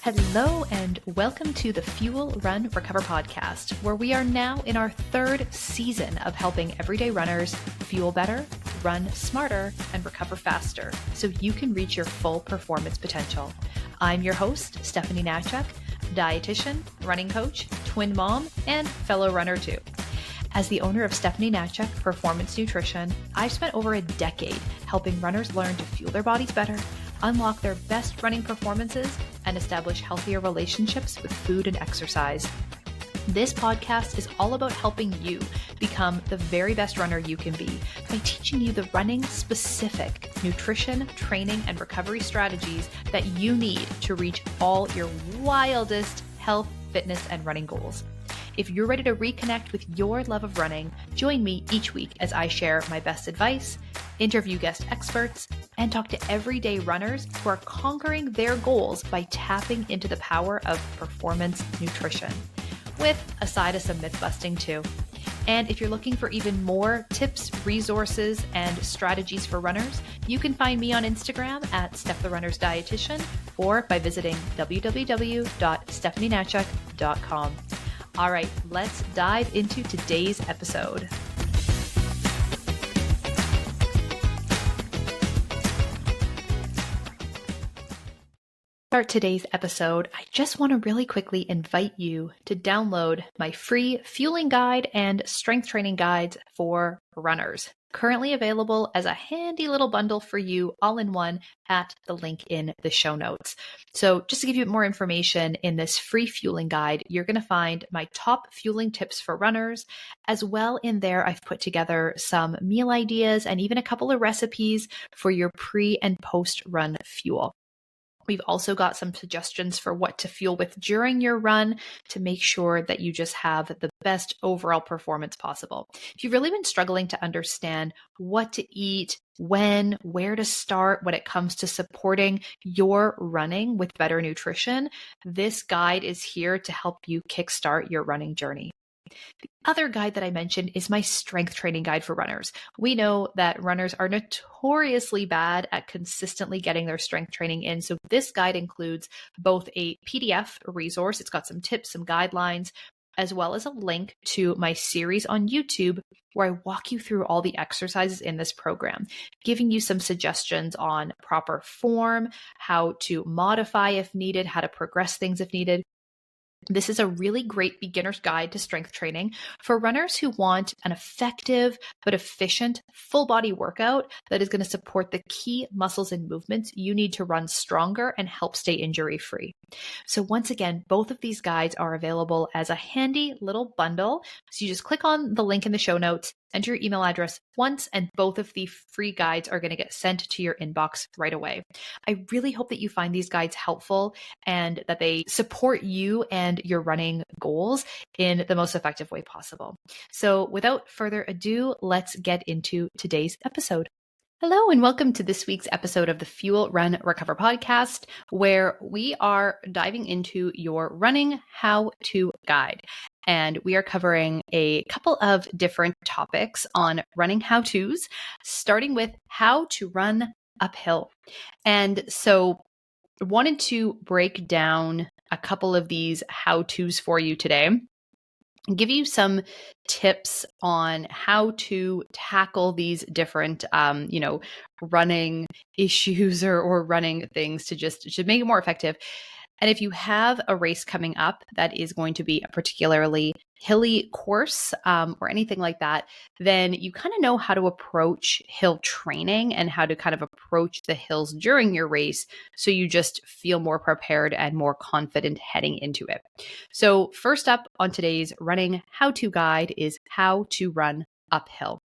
Hello and welcome to the Fuel, Run, Recover podcast, where we are now in our third season of helping everyday runners fuel better, run smarter, and recover faster so you can reach your full performance potential. I'm your host, Stephanie Natchuk, dietitian, running coach, twin mom, and fellow runner too. As the owner of Stephanie Natchuk Performance Nutrition, I've spent over a decade helping runners learn to fuel their bodies better, unlock their best running performances, and establish healthier relationships with food and exercise. This podcast is all about helping you become the very best runner you can be by teaching you the running-specific nutrition, training, and recovery strategies that you need to reach all your wildest health, fitness, and running goals. If you're ready to reconnect with your love of running, join me each week as I share my best advice, interview guest experts, and talk to everyday runners who are conquering their goals by tapping into the power of performance nutrition, with a side of some myth busting too. And if you're looking for even more tips, resources, and strategies for runners, you can find me on Instagram at Steph the Runner's Dietitian or by visiting www.stephanienatchuk.com. All right, let's dive into today's episode. Start today's episode, I just want to really quickly invite you to download my free fueling guide and strength training guides for runners. Currently available as a handy little bundle for you all in one at the link in the show notes. So just to give you more information, in this free fueling guide, you're going to find my top fueling tips for runners. As well, in there, I've put together some meal ideas and even a couple of recipes for your pre and post run fuel. We've also got some suggestions for what to fuel with during your run to make sure that you just have the best overall performance possible. If you've really been struggling to understand what to eat, when, where to start when it comes to supporting your running with better nutrition, this guide is here to help you kickstart your running journey. The other guide that I mentioned is my strength training guide for runners. We know that runners are notoriously bad at consistently getting their strength training in. So this guide includes both a PDF resource, it's got some tips, some guidelines, as well as a link to my series on YouTube where I walk you through all the exercises in this program, giving you some suggestions on proper form, how to modify if needed, how to progress things if needed. This is a really great beginner's guide to strength training for runners who want an effective but efficient full body workout that is going to support the key muscles and movements you need to run stronger and help stay injury free. So once again, both of these guides are available as a handy little bundle. So you just click on the link in the show notes, enter your email address once, and both of the free guides are going to get sent to your inbox right away. I really hope that you find these guides helpful and that they support you and your running goals in the most effective way possible. So without further ado, let's get into today's episode. Hello and welcome to this week's episode of the Fuel, Run, Recover podcast, where we are diving into your running how-to guide. And we are covering a couple of different topics on running how-tos, starting with how to run uphill. And so I wanted to break down a couple of these how-tos for you today, give you some tips on how to tackle these different, running issues or running things to make it more effective. And if you have a race coming up that is going to be a particularly hilly course or anything like that, then you kind of know how to approach hill training and how to kind of approach the hills during your race so you just feel more prepared and more confident heading into it. So first up on today's running how-to guide is how to run uphill.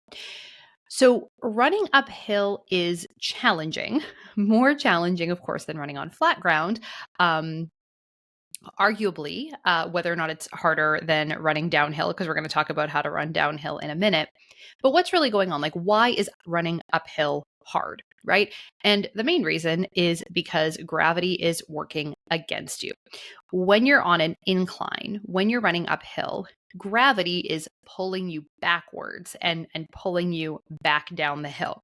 So running uphill is challenging, more challenging, of course, than running on flat ground. Arguably, whether or not it's harder than running downhill, because we're going to talk about how to run downhill in a minute. But what's really going on? Like, why is running uphill hard, right? And the main reason is because gravity is working against you. When you're on an incline, when you're running uphill, gravity is pulling you backwards and pulling you back down the hill.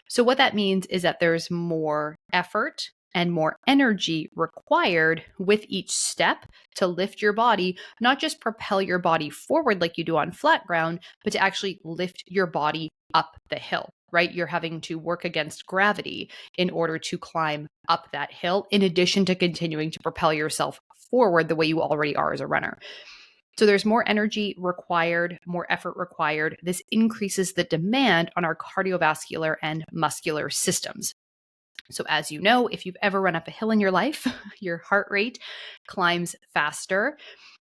So what that means is that there's more effort and more energy required with each step to lift your body, not just propel your body forward like you do on flat ground, but to actually lift your body up the hill, right? You're having to work against gravity in order to climb up that hill, in addition to continuing to propel yourself forward the way you already are as a runner. So there's more energy required, more effort required. This increases the demand on our cardiovascular and muscular systems. So, as you know, if you've ever run up a hill in your life, your heart rate climbs faster,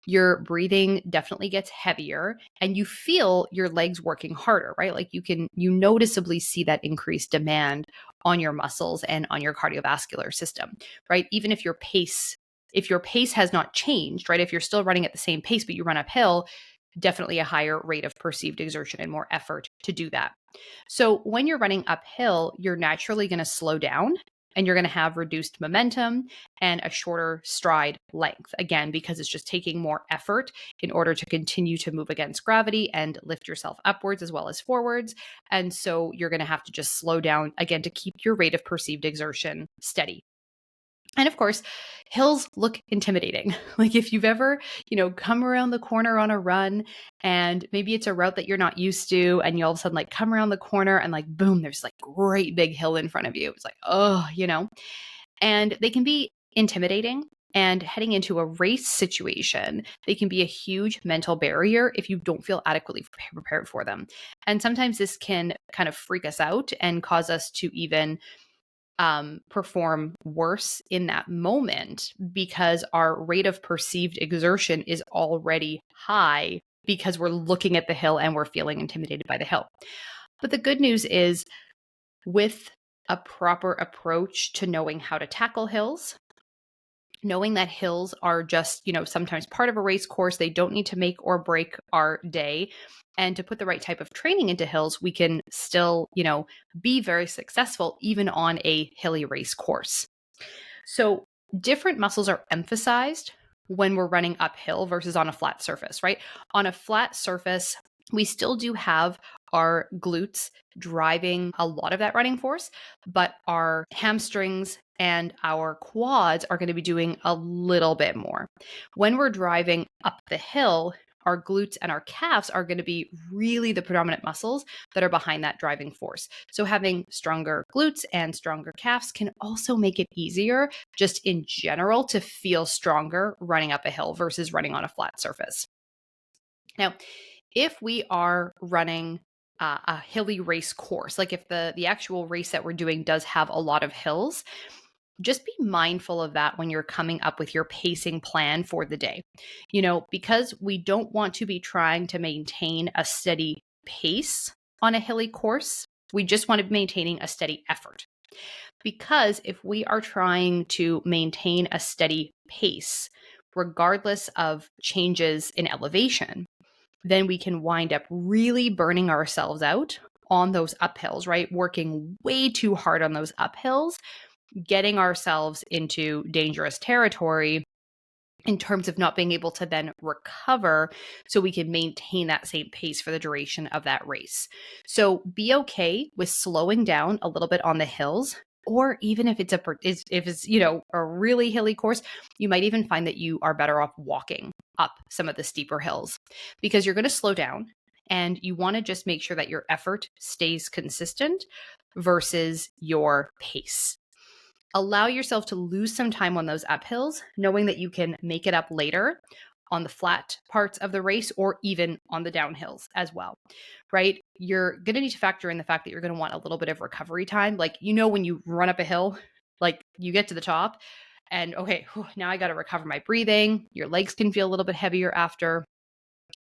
your breathing definitely gets heavier, and you feel your legs working harder, right? Like you noticeably see that increased demand on your muscles and on your cardiovascular system, right? Even if your pace has not changed, right? If you're still running at the same pace, but you run uphill, definitely a higher rate of perceived exertion and more effort to do that. So when you're running uphill, you're naturally going to slow down and you're going to have reduced momentum and a shorter stride length. Again, because it's just taking more effort in order to continue to move against gravity and lift yourself upwards as well as forwards. And so you're going to have to just slow down again to keep your rate of perceived exertion steady. And of course, hills look intimidating. Like if you've ever, come around the corner on a run and maybe it's a route that you're not used to and you all of a sudden like come around the corner and like, boom, there's like great big hill in front of you. It's like, and they can be intimidating. And heading into a race situation, they can be a huge mental barrier if you don't feel adequately prepared for them. And sometimes this can kind of freak us out and cause us to even perform worse in that moment because our rate of perceived exertion is already high because we're looking at the hill and we're feeling intimidated by the hill. But the good news is, with a proper approach to knowing how to tackle hills, knowing that hills are just, sometimes part of a race course, they don't need to make or break our day. And to put the right type of training into hills, we can still, be very successful even on a hilly race course. So different muscles are emphasized when we're running uphill versus on a flat surface, right? On a flat surface, we still do have our glutes driving a lot of that running force, but our hamstrings and our quads are going to be doing a little bit more. When we're driving up the hill, our glutes and our calves are going to be really the predominant muscles that are behind that driving force. So having stronger glutes and stronger calves can also make it easier just in general to feel stronger running up a hill versus running on a flat surface. Now, if we are running a hilly race course, like if the actual race that we're doing does have a lot of hills, just be mindful of that when you're coming up with your pacing plan for the day. Because we don't want to be trying to maintain a steady pace on a hilly course, we just want to be maintaining a steady effort. Because if we are trying to maintain a steady pace, regardless of changes in elevation, then we can wind up really burning ourselves out on those uphills, right? Working way too hard on those uphills, getting ourselves into dangerous territory in terms of not being able to then recover so we can maintain that same pace for the duration of that race. So be okay with slowing down a little bit on the hills. Or even if it's a really hilly course, you might even find that you are better off walking up some of the steeper hills because you're going to slow down and you want to just make sure that your effort stays consistent versus your pace. Allow yourself to lose some time on those uphills, knowing that you can make it up later on the flat parts of the race or even on the downhills as well, right? You're going to need to factor in the fact that you're going to want a little bit of recovery time. Like, when you run up a hill, like you get to the top and okay, now I got to recover my breathing. Your legs can feel a little bit heavier after.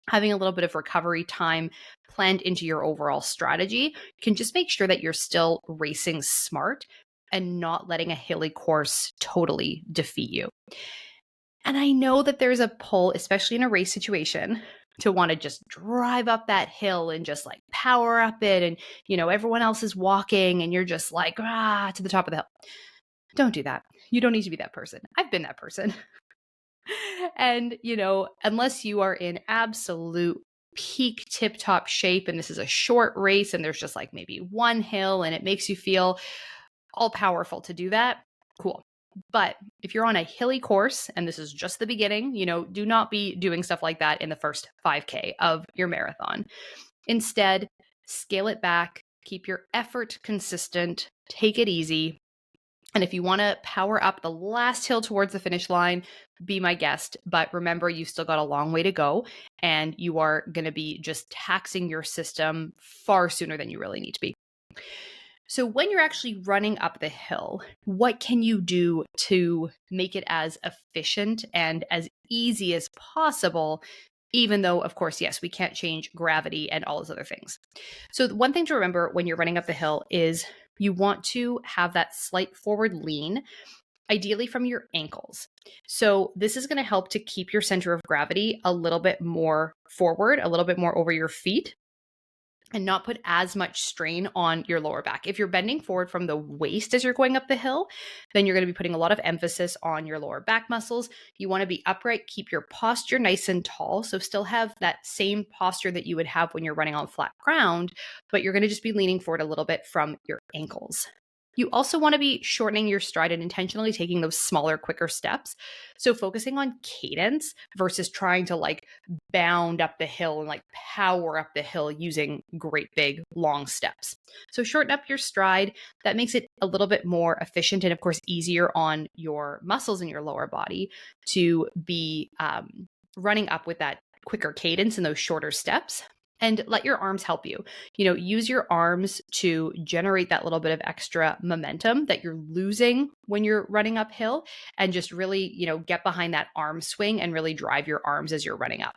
Having a little bit of recovery time planned into your overall strategy can just make sure that you're still racing smart and not letting a hilly course totally defeat you. And I know that there's a pull, especially in a race situation, to want to just drive up that hill and just like power up it. And, everyone else is walking and you're just like, to the top of the hill. Don't do that. You don't need to be that person. I've been that person. And, unless you are in absolute peak tip-top shape and this is a short race and there's just like maybe one hill and it makes you feel all powerful to do that, cool. But if you're on a hilly course, and this is just the beginning, do not be doing stuff like that in the first 5K of your marathon. Instead, scale it back, keep your effort consistent, take it easy. And if you want to power up the last hill towards the finish line, be my guest. But remember, you still got a long way to go, and you are going to be just taxing your system far sooner than you really need to be. So when you're actually running up the hill, what can you do to make it as efficient and as easy as possible? Even though, of course, yes, we can't change gravity and all those other things. So the one thing to remember when you're running up the hill is you want to have that slight forward lean, ideally from your ankles. So this is going to help to keep your center of gravity a little bit more forward, a little bit more over your feet, and not put as much strain on your lower back. If you're bending forward from the waist as you're going up the hill, then you're going to be putting a lot of emphasis on your lower back muscles. You want to be upright, keep your posture nice and tall. So still have that same posture that you would have when you're running on flat ground, but you're going to just be leaning forward a little bit from your ankles. You also want to be shortening your stride and intentionally taking those smaller, quicker steps. So focusing on cadence versus trying to bound up the hill and power up the hill using great big long steps. So shorten up your stride. That makes it a little bit more efficient and of course easier on your muscles in your lower body to be running up with that quicker cadence and those shorter steps. And let your arms help you. Use your arms to generate that little bit of extra momentum that you're losing when you're running uphill, and just really, get behind that arm swing and really drive your arms as you're running up.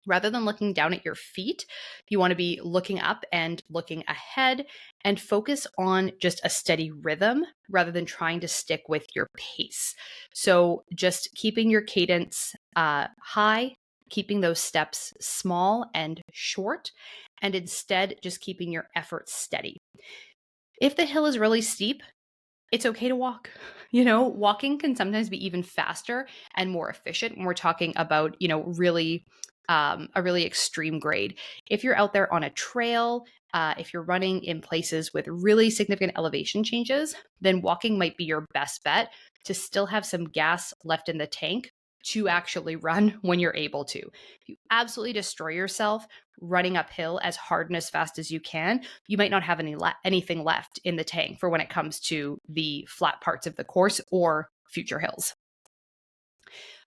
Rather than looking down at your feet, you want to be looking up and looking ahead and focus on just a steady rhythm rather than trying to stick with your pace. So just keeping your cadence high, keeping those steps small and short, and instead just keeping your efforts steady. If the hill is really steep, it's okay to walk. Walking can sometimes be even faster and more efficient when we're talking about, really a really extreme grade. If you're out there on a trail, if you're running in places with really significant elevation changes, then walking might be your best bet to still have some gas left in the tank to actually run when you're able to. If you absolutely destroy yourself running uphill as hard and as fast as you can, you might not have anything left in the tank for when it comes to the flat parts of the course or future hills.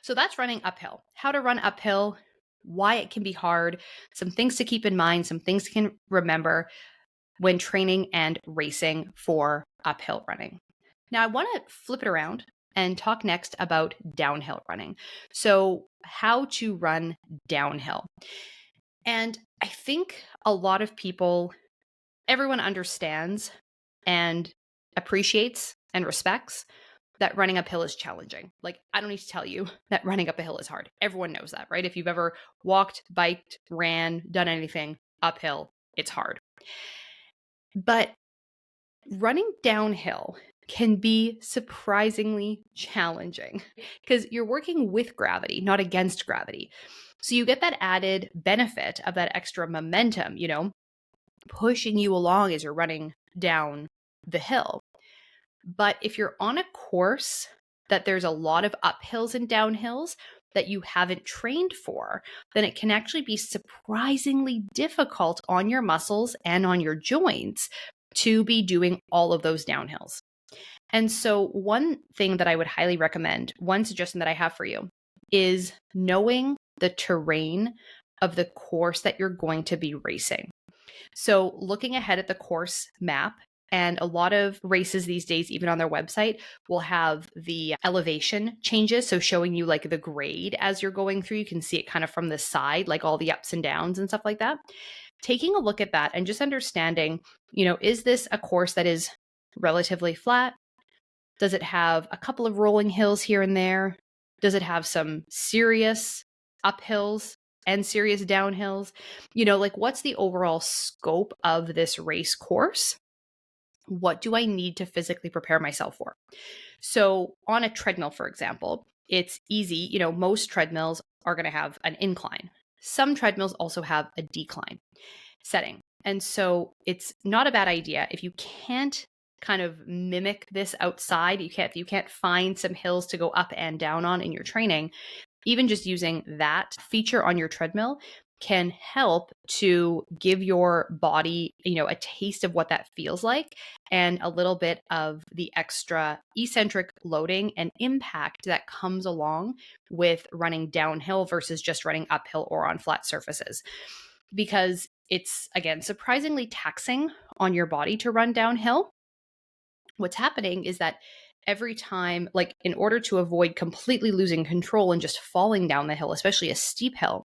So that's running uphill. How to run uphill, why it can be hard, some things to keep in mind, some things you can remember when training and racing for uphill running. Now, I want to flip it around and talk next about downhill running. So, how to run downhill. And I think a lot of people, everyone understands and appreciates and respects that running uphill is challenging. I don't need to tell you that running up a hill is hard. Everyone knows that, right? If you've ever walked, biked, ran, done anything uphill, it's hard. But running downhill can be surprisingly challenging because you're working with gravity, not against gravity. So you get that added benefit of that extra momentum, pushing you along as you're running down the hill. But if you're on a course that there's a lot of uphills and downhills that you haven't trained for, then it can actually be surprisingly difficult on your muscles and on your joints to be doing all of those downhills. And so one thing that I would highly recommend, one suggestion that I have for you, is knowing the terrain of the course that you're going to be racing. So looking ahead at the course map, and a lot of races these days, even on their website, will have the elevation changes. So showing you the grade as you're going through. You can see it kind of from the side, all the ups and downs and stuff like that. Taking a look at that and just understanding, is this a course that is relatively flat? Does it have a couple of rolling hills here and there? Does it have some serious uphills and serious downhills? What's the overall scope of this race course? What do I need to physically prepare myself for? So on a treadmill, for example, it's easy. Most treadmills are going to have an incline. Some treadmills also have a decline setting. And so it's not a bad idea if you can't kind of mimic this outside, you can't find some hills to go up and down on in your training, even just using that feature on your treadmill can help to give your body, a taste of what that feels like and a little bit of the extra eccentric loading and impact that comes along with running downhill versus just running uphill or on flat surfaces. Because it's, again, surprisingly taxing on your body to run downhill. What's happening is that every time, like in order to avoid completely losing control and just falling down the hill, especially a steep hill,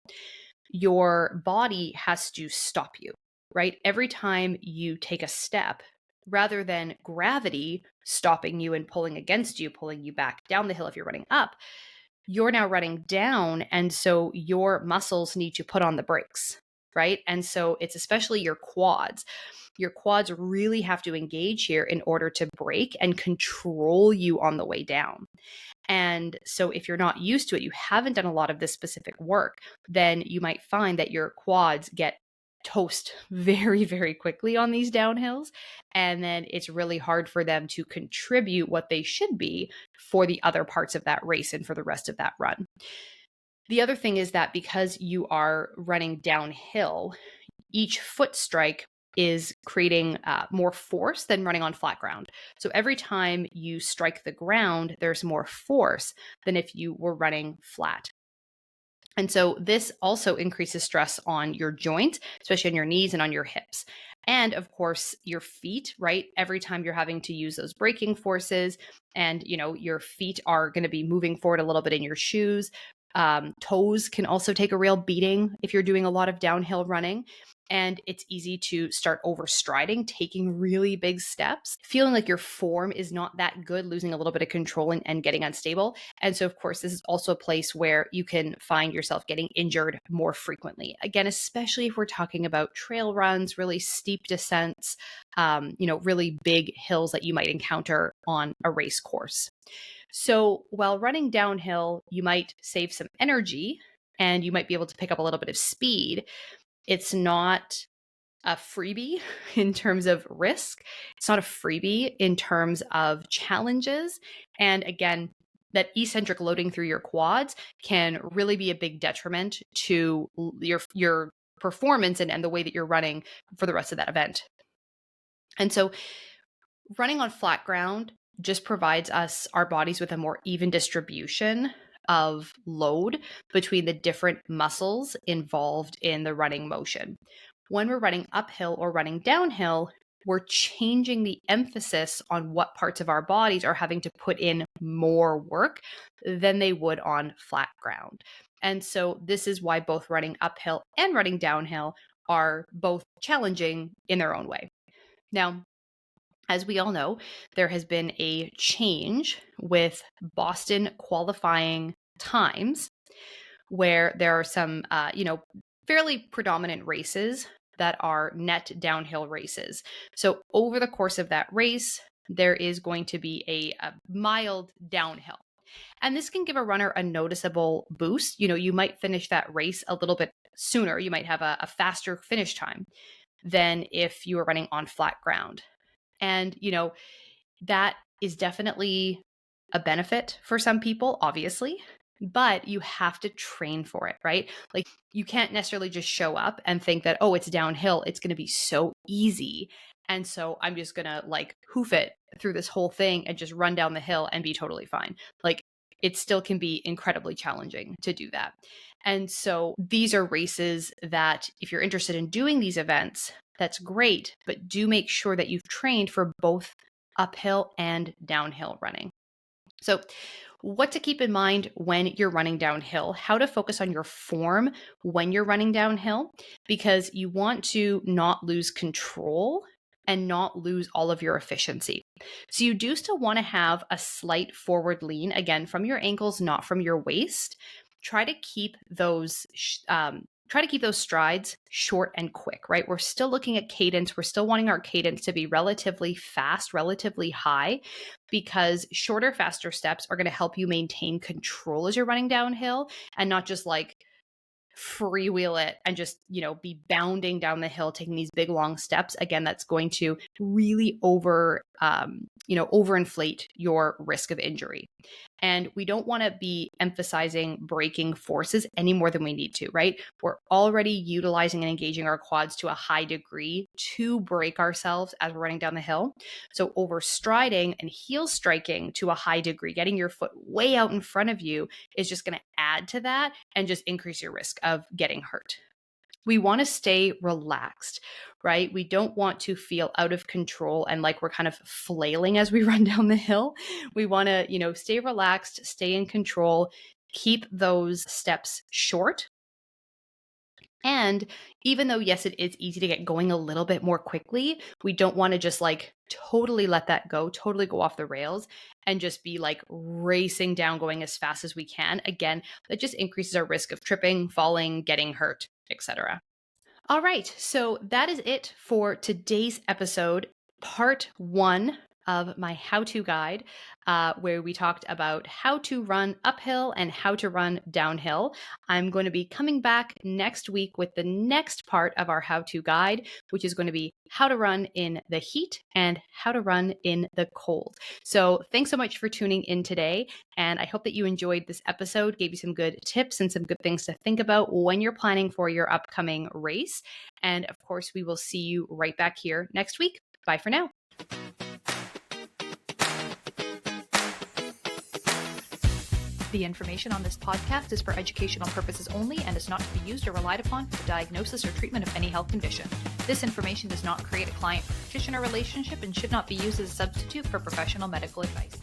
your body has to stop you, right? Every time you take a step, rather than gravity stopping you and pulling against you, pulling you back down the hill if you're running up, you're now running down. And so your muscles need to put on the brakes, right? And so it's especially your quads. Your quads really have to engage here in order to brake and control you on the way down. And so if you're not used to it, you haven't done a lot of this specific work, then you might find that your quads get toast very, very quickly on these downhills. And then it's really hard for them to contribute what they should be for the other parts of that race and for the rest of that run. The other thing is that because you are running downhill, each foot strike is creating more force than running on flat ground. So every time you strike the ground, there's more force than if you were running flat. And so this also increases stress on your joints, especially on your knees and on your hips. And of course, your feet, right? Every time you're having to use those braking forces and, your feet are going to be moving forward a little bit in your shoes. Toes can also take a real beating if you're doing a lot of downhill running. And it's easy to start overstriding, taking really big steps, feeling like your form is not that good, losing a little bit of control and getting unstable. And so, of course, this is also a place where you can find yourself getting injured more frequently. Again, especially if we're talking about trail runs, really steep descents, really big hills that you might encounter on a race course. So while running downhill, you might save some energy and you might be able to pick up a little bit of speed. It's not a freebie in terms of risk. It's not a freebie in terms of challenges. And again, that eccentric loading through your quads can really be a big detriment to your performance and the way that you're running for the rest of that event. And so running on flat ground just provides us, our bodies, with a more even distribution of load between the different muscles involved in the running motion. When we're running uphill or running downhill, we're changing the emphasis on what parts of our bodies are having to put in more work than they would on flat ground. And so this is why both running uphill and running downhill are both challenging in their own way. Now, as we all know, there has been a change with Boston qualifying times where there are some, fairly predominant races that are net downhill races. So over the course of that race, there is going to be a mild downhill. And this can give a runner a noticeable boost. You might finish that race a little bit sooner. You might have a faster finish time than if you were running on flat ground. And, that is definitely a benefit for some people, obviously, but you have to train for it, right? Like you can't necessarily just show up and think that, oh, it's downhill, it's going to be so easy. And so I'm just going to hoof it through this whole thing and just run down the hill and be totally fine. Like it still can be incredibly challenging to do that. And so these are races that if you're interested in doing these events, that's great, but do make sure that you've trained for both uphill and downhill running. So what to keep in mind when you're running downhill, how to focus on your form when you're running downhill, because you want to not lose control and not lose all of your efficiency. So you do still want to have a slight forward lean, again, from your ankles, not from your waist. Try to keep those strides short and quick, right? We're still looking at cadence. We're still wanting our cadence to be relatively fast, relatively high, because shorter, faster steps are going to help you maintain control as you're running downhill and not just freewheel it and just, be bounding down the hill, taking these big long steps, again, that's going to really overinflate your risk of injury. And we don't want to be emphasizing braking forces any more than we need to, right? We're already utilizing and engaging our quads to a high degree to brake ourselves as we're running down the hill. So overstriding and heel striking to a high degree, getting your foot way out in front of you, is just going to add to that and just increase your risk of getting hurt. We want to stay relaxed, right? We don't want to feel out of control and like we're kind of flailing as we run down the hill. We want to, stay relaxed, stay in control, keep those steps short. And even though, yes, it is easy to get going a little bit more quickly, we don't want to just like totally let that go, totally go off the rails and just be like racing down, going as fast as we can. Again, that just increases our risk of tripping, falling, getting hurt, etc. All right, so that is it for today's episode, part 1 of my how-to guide, where we talked about how to run uphill and how to run downhill. I'm going to be coming back next week with the next part of our how-to guide, which is going to be how to run in the heat and how to run in the cold. So thanks so much for tuning in today, and I hope that you enjoyed this episode, gave you some good tips and some good things to think about when you're planning for your upcoming race. And of course, we will see you right back here next week. Bye for now. The information on this podcast is for educational purposes only and is not to be used or relied upon for diagnosis or treatment of any health condition. This information does not create a client-practitioner relationship and should not be used as a substitute for professional medical advice.